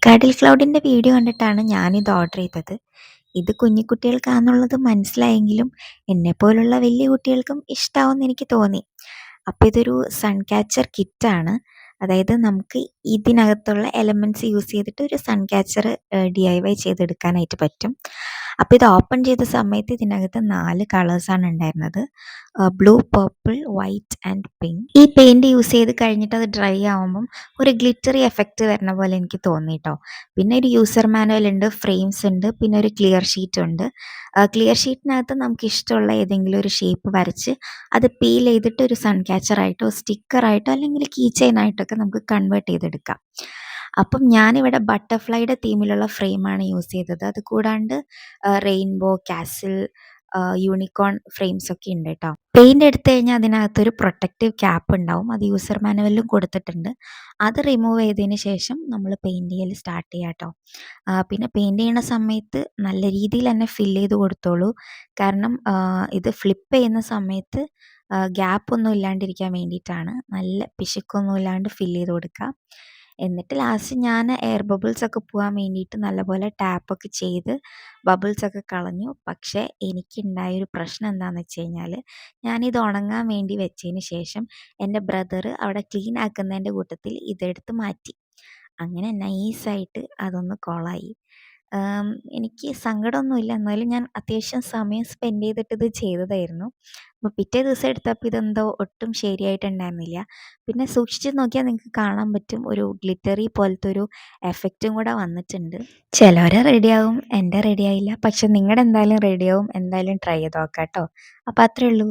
കടൽ ക്ലൗഡിൻ്റെ വീഡിയോ കണ്ടിട്ടാണ് ഞാനിത് ഓർഡർ ചെയ്തത്. ഇത് കുഞ്ഞിക്കുട്ടികൾക്കാന്നുള്ളത് മനസ്സിലായെങ്കിലും എന്നെപ്പോലുള്ള വലിയ കുട്ടികൾക്കും ഇഷ്ടാവുമെന്ന് എനിക്ക് തോന്നി. അപ്പോൾ ഇതൊരു സൺ ക്യാച്ചർ കിറ്റാണ്. അതായത് നമുക്ക് ഇതിനകത്തുള്ള എലമെൻറ്റ്സ് യൂസ് ചെയ്തിട്ട് ഒരു സൺ ക്യാച്ചർ DIY ചെയ്തെടുക്കാനായിട്ട് പറ്റും. അപ്പോൾ ഇത് ഓപ്പൺ ചെയ്ത സമയത്ത് ഇതിനകത്ത് 4 കളേഴ്സാണ് ഉണ്ടായിരുന്നത്. Blue, purple, white and pink. ഈ പെയിൻറ് യൂസ് ചെയ്ത് കഴിഞ്ഞിട്ട് അത് ഡ്രൈ ആവുമ്പം ഒരു ഗ്ലിറ്ററി എഫക്റ്റ് വരണ പോലെ എനിക്ക് തോന്നി ട്ടോ. പിന്നെ ഒരു യൂസർ മാനുവൽ ഉണ്ട്, ഫ്രെയിംസ് ഉണ്ട്, പിന്നെ ഒരു ക്ലിയർ ഷീറ്റ് ഉണ്ട്. ക്ലിയർ ഷീറ്റിനകത്ത് നമുക്ക് ഇഷ്ടമുള്ള ഏതെങ്കിലും ഒരു ഷേപ്പ് വരച്ച് അത് പീൽ ചെയ്തിട്ട് ഒരു സൺ ക്യാച്ചറായിട്ടോ സ്റ്റിക്കറായിട്ടോ അല്ലെങ്കിൽ കീ ചെയിൻ ആയിട്ടൊക്കെ നമുക്ക് കൺവേർട്ട് ചെയ്തെടുക്കാം. അപ്പം ഞാനിവിടെ ബട്ടർഫ്ലൈയുടെ തീമിലുള്ള ഫ്രെയിമാണ് യൂസ് ചെയ്തത്. അത് കൂടാണ്ട് റെയിൻബോ, കാസിൽ, യൂണിക്കോൺ ഫ്രെയിംസ് ഒക്കെ ഉണ്ട് കേട്ടോ. പെയിൻ്റ് എടുത്തു കഴിഞ്ഞാൽ അതിനകത്തൊരു പ്രൊട്ടക്റ്റീവ് ക്യാപ്പ് ഉണ്ടാവും. അത് യൂസർ മാനുവലിലും കൊടുത്തിട്ടുണ്ട്. അത് റിമൂവ് ചെയ്തതിന് ശേഷം നമ്മൾ പെയിൻറ് ചെയ്യൽ സ്റ്റാർട്ട് ചെയ്യാം കേട്ടോ. പിന്നെ പെയിൻറ് ചെയ്യുന്ന സമയത്ത് നല്ല രീതിയിൽ തന്നെ ഫില്ല് ചെയ്ത് കൊടുത്തോളൂ. കാരണം ഇത് ഫ്ലിപ്പ് ചെയ്യുന്ന സമയത്ത് ഗ്യാപ്പൊന്നും ഇല്ലാണ്ടിരിക്കാൻ വേണ്ടിയിട്ടാണ്. നല്ല പിശുക്കൊന്നും ഇല്ലാണ്ട് ഫില്ല് ചെയ്ത് കൊടുക്കുക. എന്നിട്ട് ലാസ്റ്റ് ഞാൻ എയർ ബബിൾസൊക്കെ പോകാൻ വേണ്ടിയിട്ട് നല്ലപോലെ ടാപ്പൊക്കെ ചെയ്ത് ബബിൾസൊക്കെ കളഞ്ഞു. പക്ഷേ എനിക്കുണ്ടായൊരു പ്രശ്നം എന്താണെന്ന് വെച്ച് കഴിഞ്ഞാൽ, ഞാനിത് ഉണങ്ങാൻ വേണ്ടി വെച്ചതിന് ശേഷം എൻ്റെ ബ്രദർ അവിടെ ക്ലീൻ ആക്കുന്നതിൻ്റെ കൂട്ടത്തിൽ ഇതെടുത്ത് മാറ്റി. അങ്ങനെ നൈസായിട്ട് അതൊന്ന് കൊളായി. എനിക്ക് സങ്കടമൊന്നുമില്ല. എന്നാലും ഞാൻ അത്യാവശ്യം സമയം സ്പെൻഡ് ചെയ്തിട്ട് ഇത് ചെയ്തതായിരുന്നു. അപ്പോൾ പിറ്റേ ദിവസം എടുത്തപ്പോൾ ഇതെന്തോ ഒട്ടും ശരിയായിട്ടുണ്ടായിരുന്നില്ല. പിന്നെ സൂക്ഷിച്ച് നോക്കിയാൽ നിങ്ങൾക്ക് കാണാൻ പറ്റും, ഒരു ഗ്ലിറ്ററി പോലത്തെ ഒരു എഫക്റ്റും കൂടെ വന്നിട്ടുണ്ട്. ചിലവരെ റെഡിയാവും, എൻ്റെ റെഡിയായില്ല. പക്ഷെ നിങ്ങളുടെ എന്തായാലും റെഡിയാവും. എന്തായാലും ട്രൈ ചെയ്ത് നോക്കാം കേട്ടോ. അപ്പോൾ അത്രയേ ഉള്ളൂ.